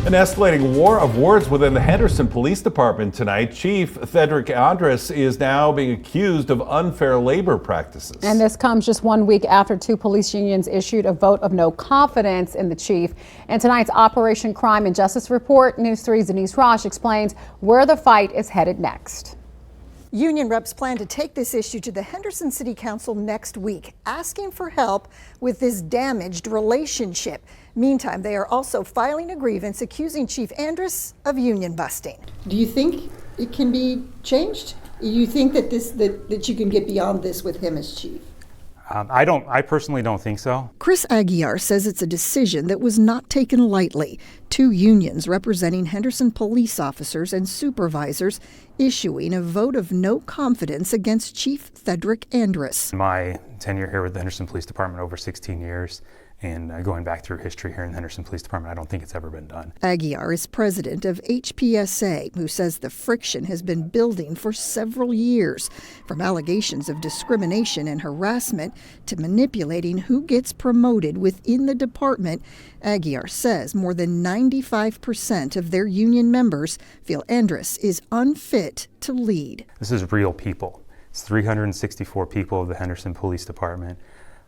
An escalating war of words within the Henderson Police Department tonight. Chief Thedrick Andres is now being accused of unfair labor practices. And this comes just 1 week after two police unions issued a vote of no confidence in the chief. And tonight's Operation Crime and Justice Report, News 3's Denise Rosh explains where the fight is headed next. Union reps plan to take this issue to the Henderson City Council next week, asking for help with this damaged relationship. Meantime, they are also filing a grievance accusing Chief Andres of union busting. Do you think it can be changed? You think that that you can get beyond this with him as chief? I personally don't think so. Chris Aguiar says it's a decision that was not taken lightly. Two unions representing Henderson police officers and supervisors issuing a vote of no confidence against Chief Thedrick Andres. My tenure here with the Henderson Police Department over 16 years, and going back through history here in the Henderson Police Department, I don't think it's ever been done. Aguiar is president of HPSA, who says the friction has been building for several years, from allegations of discrimination and harassment to manipulating who gets promoted within the department. Aguiar says more than 95% of their union members feel Andres is unfit to lead. This is real people. It's 364 people of the Henderson Police Department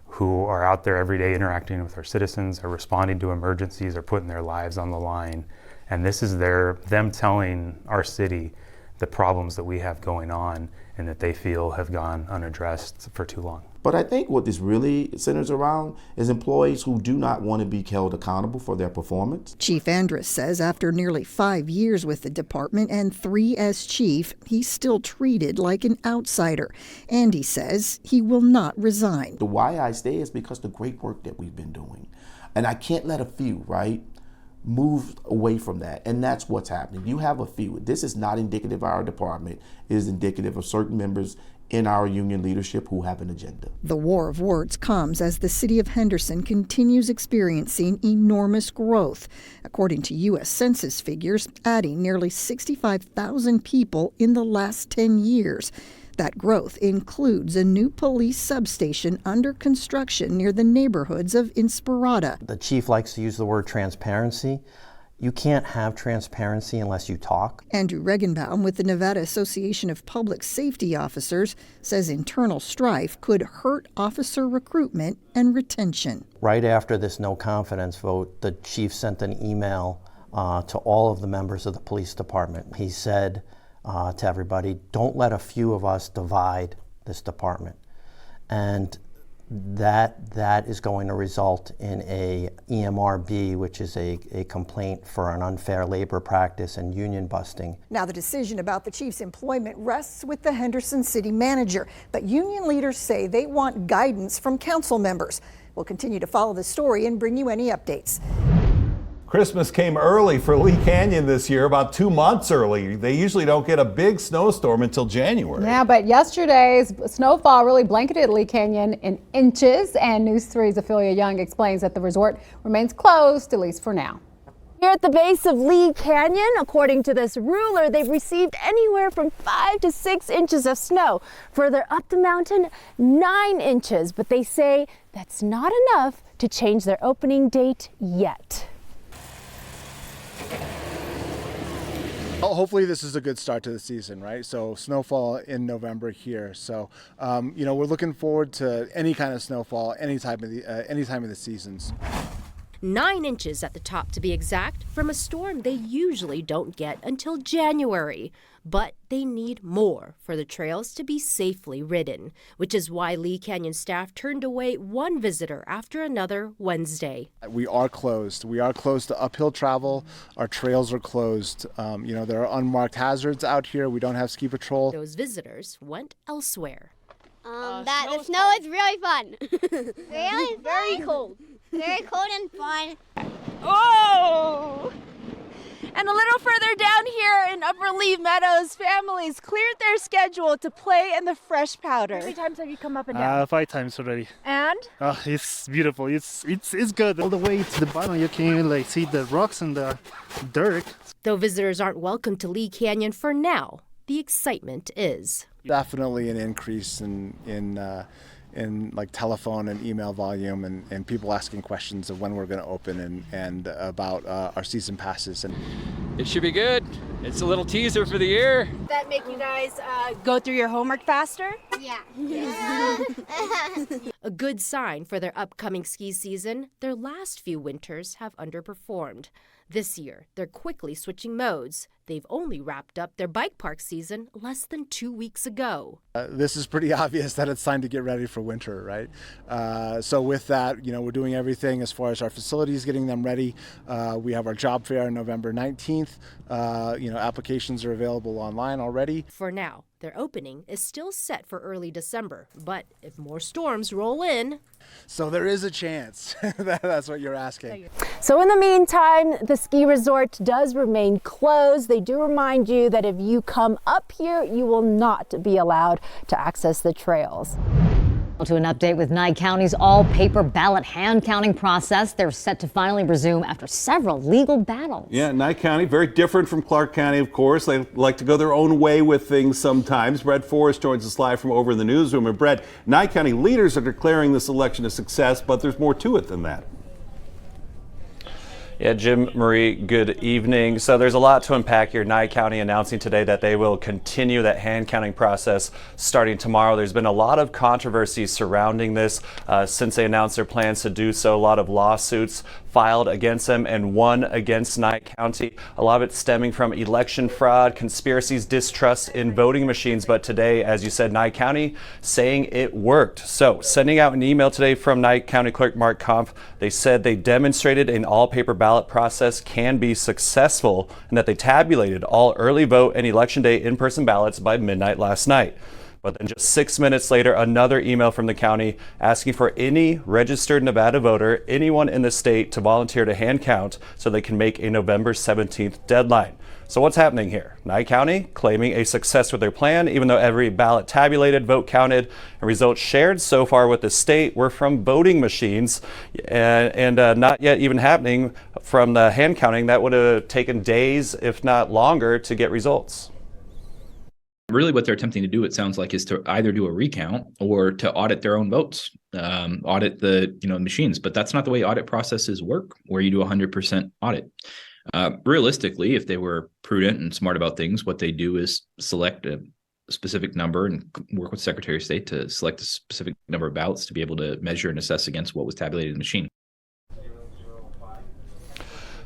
who are out there every day interacting with our citizens, are responding to emergencies, are putting their lives on the line. And this is them telling our city the problems that we have going on and that they feel have gone unaddressed for too long. But I think what this really centers around is employees who do not want to be held accountable for their performance. Chief Andres says after nearly 5 years with the department and 3 as chief, he's still treated like an outsider. And he says he will not resign. The why I stay is because the great work that we've been doing. And I can't let a few, move away from that. And that's what's happening. You have a few. This is not indicative of our department. It is indicative of certain members in our union leadership who have an agenda. The war of words comes as the city of Henderson continues experiencing enormous growth. According to U.S. Census figures, adding nearly 65,000 people in the last 10 years. That growth includes a new police substation under construction near the neighborhoods of Inspirada. The chief likes to use the word transparency. You can't have transparency unless you talk. Andrew Regenbaum with the Nevada Association of Public Safety Officers says internal strife could hurt officer recruitment and retention. Right after this no confidence vote, the chief sent an email to all of the members of the police department. He said to everybody, don't let a few of us divide this department. And that is going to result in a EMRB, which is a complaint for an unfair labor practice and union busting. Now the decision about the chief's employment rests with the Henderson city manager, but union leaders say they want guidance from council members. We'll continue to follow the story and bring you any updates. Christmas came early for Lee Canyon this year, about 2 months early. They usually don't get a big snowstorm until January. Yeah, but yesterday's snowfall really blanketed Lee Canyon in inches, and News 3's Ophelia Young explains that the resort remains closed, at least for now. Here at the base of Lee Canyon, according to this ruler, they've received anywhere from 5 to 6 inches of snow. Further up the mountain, 9 inches, but they say that's not enough to change their opening date yet. Hopefully this is a good start to the season, right? So snowfall in November here. So, we're looking forward to any kind of snowfall, any time of the seasons. 9 inches at the top, to be exact, from a storm they usually don't get until January. But they need more for the trails to be safely ridden, which is why Lee Canyon staff turned away one visitor after another Wednesday. We are closed. We are closed to uphill travel. Our trails are closed. There are unmarked hazards out here. We don't have ski patrol. Those visitors went elsewhere. The snow is really fun. Really fun. Very cold. Very cold and fun. Oh! And a little further down here in Upper Lee Meadows, families cleared their schedule to play in the fresh powder. How many times have you come up and down? 5 times already. And? It's beautiful. It's good. All the way to the bottom, you can see the rocks and the dirt. Though visitors aren't welcome to Lee Canyon for now, the excitement is. Definitely an increase in in like telephone and email volume, and people asking questions of when we're going to open and about our season passes. And it should be good. It's a little teaser for the year. Does that make you guys go through your homework faster? Yeah. A good sign for their upcoming ski season, their last few winters have underperformed. This year, they're quickly switching modes. They've only wrapped up their bike park season less than 2 weeks ago. This is pretty obvious that it's time to get ready for winter, right? So with that, we're doing everything as far as our facilities, getting them ready. We have our job fair on November 19th. Applications are available online already. For now, their opening is still set for early December, but if more storms roll in... So there is a chance. That's what you're asking. So in the meantime, the ski resort does remain closed. They do remind you that if you come up here, you will not be allowed to access the trails. To an update with Nye County's all-paper ballot hand-counting process. They're set to finally resume after several legal battles. Yeah, Nye County, very different from Clark County, of course. They like to go their own way with things sometimes. Brett Forrest joins us live from over in the newsroom. And Brett, Nye County leaders are declaring this election a success, but there's more to it than that. Yeah, Jim, Marie, good evening. So there's a lot to unpack here. Nye County announcing today that they will continue that hand counting process starting tomorrow. There's been a lot of controversy surrounding this since they announced their plans to do so. A lot of lawsuits filed against them and one against Nye County. A lot of it stemming from election fraud, conspiracies, distrust in voting machines. But today, as you said, Nye County saying it worked. So sending out an email today from Nye County Clerk Mark Kampf, they said they demonstrated an all-paper ballot process can be successful and that they tabulated all early vote and election day in-person ballots by midnight last night. But then just 6 minutes later, another email from the county asking for any registered Nevada voter, anyone in the state, to volunteer to hand count so they can make a November 17th deadline. So what's happening here? Nye County claiming a success with their plan, even though every ballot tabulated, vote counted, and results shared so far with the state were from voting machines and not yet even happening from the hand counting that would have taken days, if not longer, to get results. Really what they're attempting to do, it sounds like, is to either do a recount or to audit their own votes, audit the machines. But that's not the way audit processes work, where you do 100% audit. Realistically, if they were prudent and smart about things, what they do is select a specific number and work with Secretary of State to select a specific number of ballots to be able to measure and assess against what was tabulated in the machine.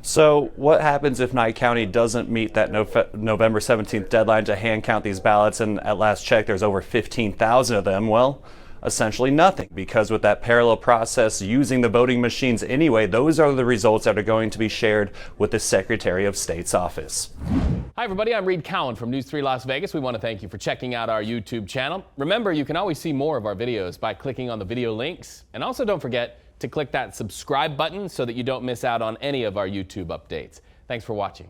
So what happens if Nye County doesn't meet that November 17th deadline to hand count these ballots? And at last check, there's over 15,000 of them. Well, essentially nothing, because with that parallel process using the voting machines anyway, those are the results that are going to be shared with the Secretary of State's office. Hi everybody, I'm Reed Cowan from News 3 Las Vegas. We want to thank you for checking out our YouTube channel. Remember, you can always see more of our videos by clicking on the video links. And also don't forget to click that subscribe button so that you don't miss out on any of our YouTube updates. Thanks for watching.